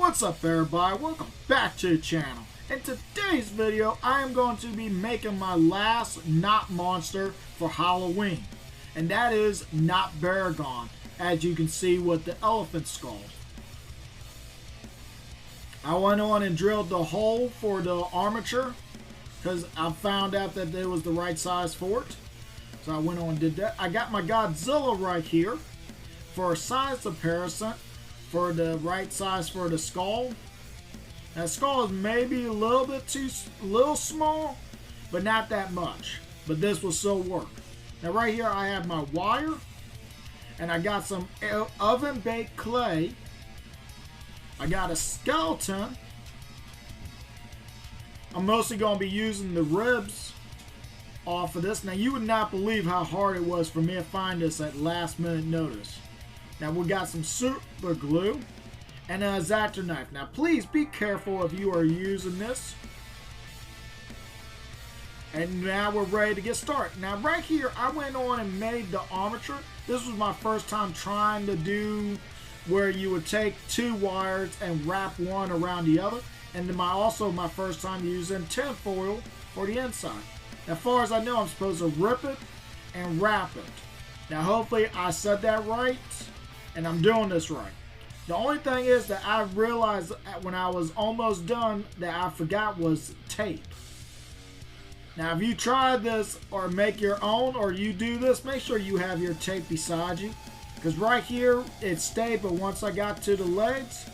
What's up everybody, welcome back to the channel. In today's video I am going to be making my last Not monster for Halloween, and that is Not Bragon, as you can see with the elephant skull. I went on and drilled the hole for the armature because I found out that it was the right size for it, so I went on and did that. I got my Godzilla right here for a size comparison for the right size for the skull. That skull is maybe a little small, but not that much. But this will still work. Now right here I have my wire, and I got some oven baked clay. I got a skeleton. I'm mostly going to be using the ribs off of this. Now you would not believe how hard it was for me to find this at last minute notice. Now we got some super glue and a X-Acto knife. Now please be careful if you are using this. And now we're ready to get started. Now right here I went on and made the armature. This was my first time trying to do where you would take two wires and wrap one around the other. And then also my first time using tin foil for the inside. As far as I know, I'm supposed to rip it and wrap it. Now hopefully I said that right, and I'm doing this right. The only thing is that I realized when I was almost done that I forgot was tape. Now if you try this or make your own, or you do this, make sure you have your tape beside you, because right here it stayed, but once I got to the legs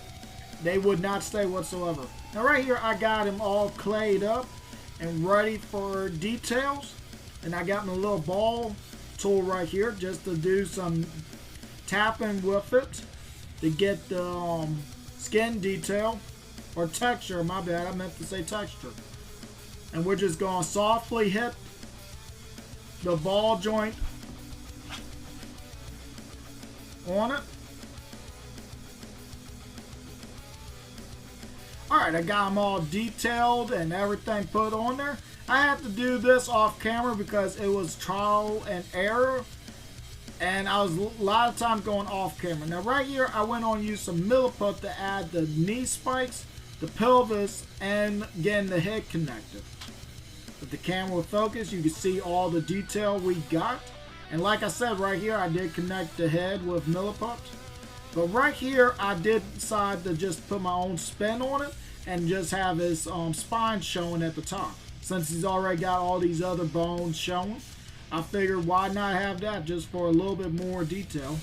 they would not stay whatsoever. Now right here I got them all clayed up and ready for details, and I got my little ball tool right here just to do some tapping with it to get the skin detail, or texture, my bad, I meant to say texture. And we're just going to softly hit the ball joint on it. Alright, I got them all detailed and everything put on there. I had to do this off camera because it was trial and error, and I was a lot of times going off camera. Now right here I went on and used some milliput to add the knee spikes, the pelvis, and again the head connected. If the camera will focus, you can see all the detail we got. And like I said, right here I did connect the head with milliput. But right here I did decide to just put my own spin on it and just have his spine showing at the top. Since he's already got all these other bones showing, I figured why not have that just for a little bit more detail.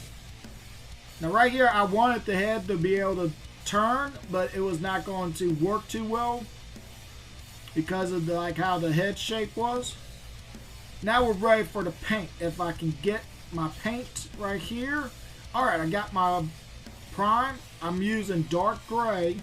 Now right here I wanted the head to be able to turn, but it was not going to work too well because of how the head shape was. Now we're ready for the paint. If I can get my paint right here. Alright, I got my prime. I'm using dark gray.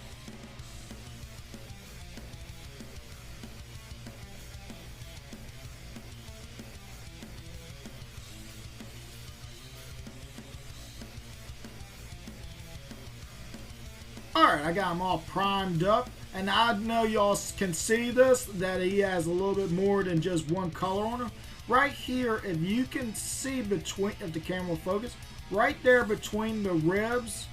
Alright, I got him all primed up, and I know y'all can see this, that he has a little bit more than just one color on him. Right here, if you can see between, if the camera will focus, right there between the ribs,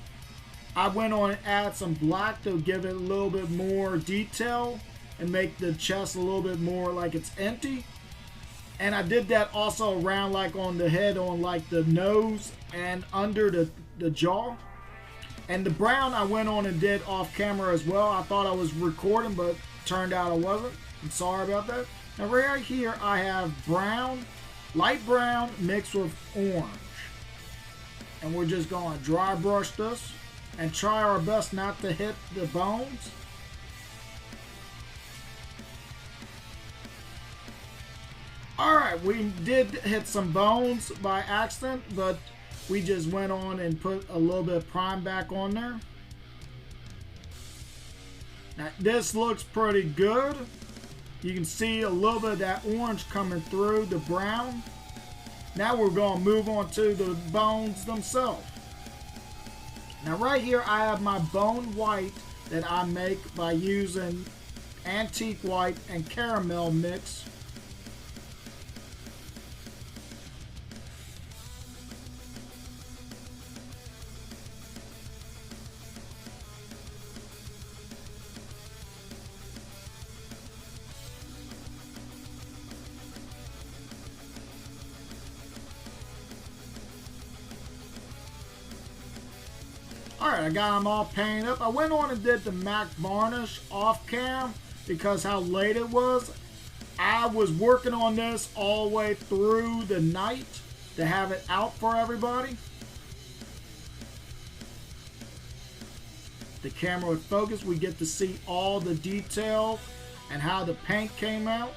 I went on and added some black to give it a little bit more detail and make the chest a little bit more like it's empty. And I did that also around like on the head, on like the nose and under the jaw. And the brown I went on and did off camera as well. I thought I was recording, but turned out I wasn't. I'm sorry about that. Now right here I have brown, light brown mixed with orange. And we're just going to dry brush this and try our best not to hit the bones. Alright, we did hit some bones by accident, but we just went on and put a little bit of prime back on there. Now this looks pretty good. You can see a little bit of that orange coming through the brown. Now we're going to move on to the bones themselves. Now right here I have my bone white that I make by using antique white and caramel mix. Alright, I got them all painted up. I went on and did the matte varnish off cam because how late it was. I was working on this all the way through the night to have it out for everybody. The camera would focus. We get to see all the details and how the paint came out.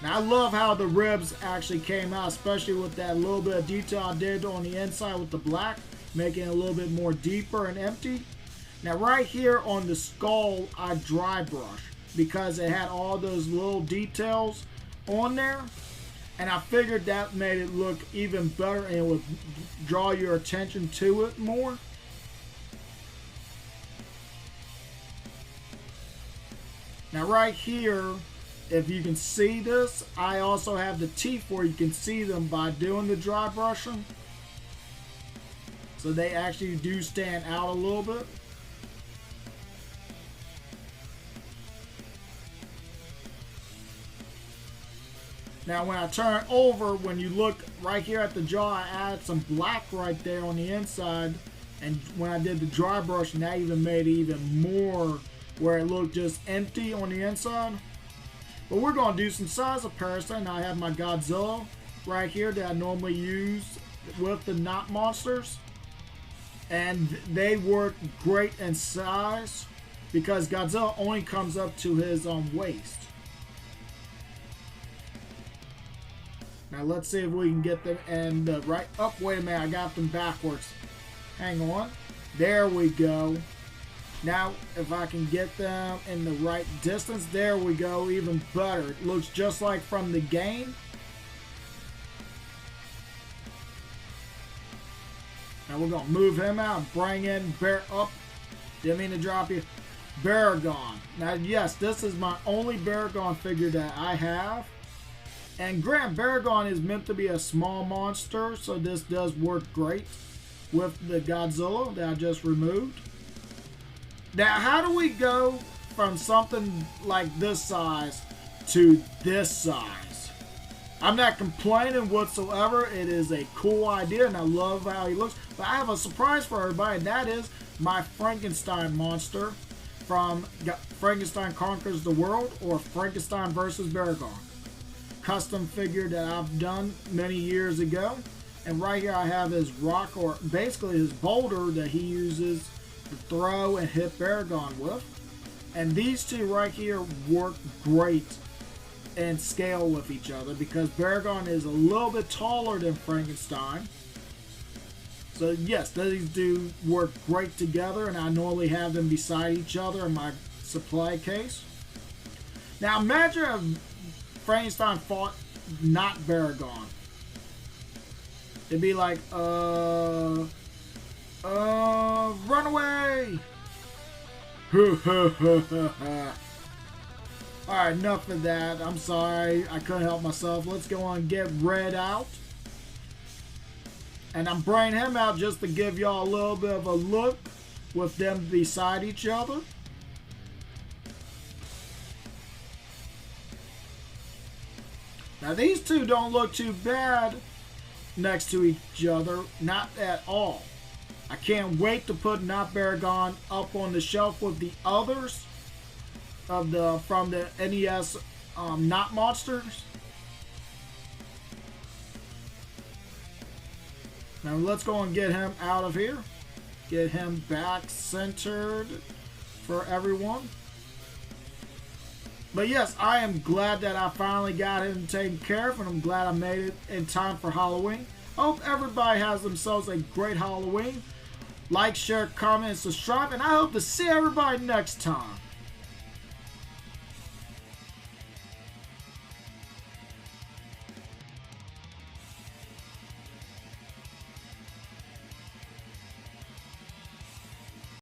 Now I love how the ribs actually came out, especially with that little bit of detail I did on the inside with the black, making it a little bit more deeper and empty. Now right here on the skull, I dry brush because it had all those little details on there, and I figured that made it look even better and it would draw your attention to it more. Now right here, if you can see this, I also have the teeth where you can see them by doing the dry brushing. So they actually do stand out a little bit. Now when I turn over, when you look right here at the jaw, I added some black right there on the inside. And when I did the dry brushing, that even made it even more where it looked just empty on the inside. But we're going to do some size of Parasite. Now I have my Godzilla right here that I normally use with the knot monsters. And they work great in size because Godzilla only comes up to his waist. Now let's see if we can get them and right up. Wait a minute, I got them backwards. Hang on. There we go. Now if I can get them in the right distance, there we go, even better. It looks just like from the game. Now we're gonna move him out and bring in didn't mean to drop you. Bragon. Now yes, this is my only Bragon figure that I have. And Grant Bragon is meant to be a small monster, so this does work great with the Godzilla that I just removed. Now, how do we go from something like this size to this size? I'm not complaining whatsoever. It is a cool idea, and I love how he looks. But I have a surprise for everybody, and that is my Frankenstein monster from Frankenstein Conquers the World, or Frankenstein vs. Bragon. Custom figure that I've done many years ago. And right here I have his rock, or basically his boulder that he uses to throw and hit Bragon with. And these two right here work great and scale with each other because Bragon is a little bit taller than Frankenstein. So yes, these do work great together, and I normally have them beside each other in my supply case. Now imagine if Frankenstein fought not Bragon. It'd be like, run away! Alright, enough of that. I'm sorry, I couldn't help myself. Let's go on and get Red out. And I'm bringing him out just to give y'all a little bit of a look with them beside each other. Now these two don't look too bad next to each other, not at all. I can't wait to put Not Bragon up on the shelf with the others of from the NES Not Monsters. Now let's go and get him out of here. Get him back centered for everyone. But yes, I am glad that I finally got him taken care of, and I'm glad I made it in time for Halloween. I hope everybody has themselves a great Halloween. Like, share, comment, and subscribe, and I hope to see everybody next time.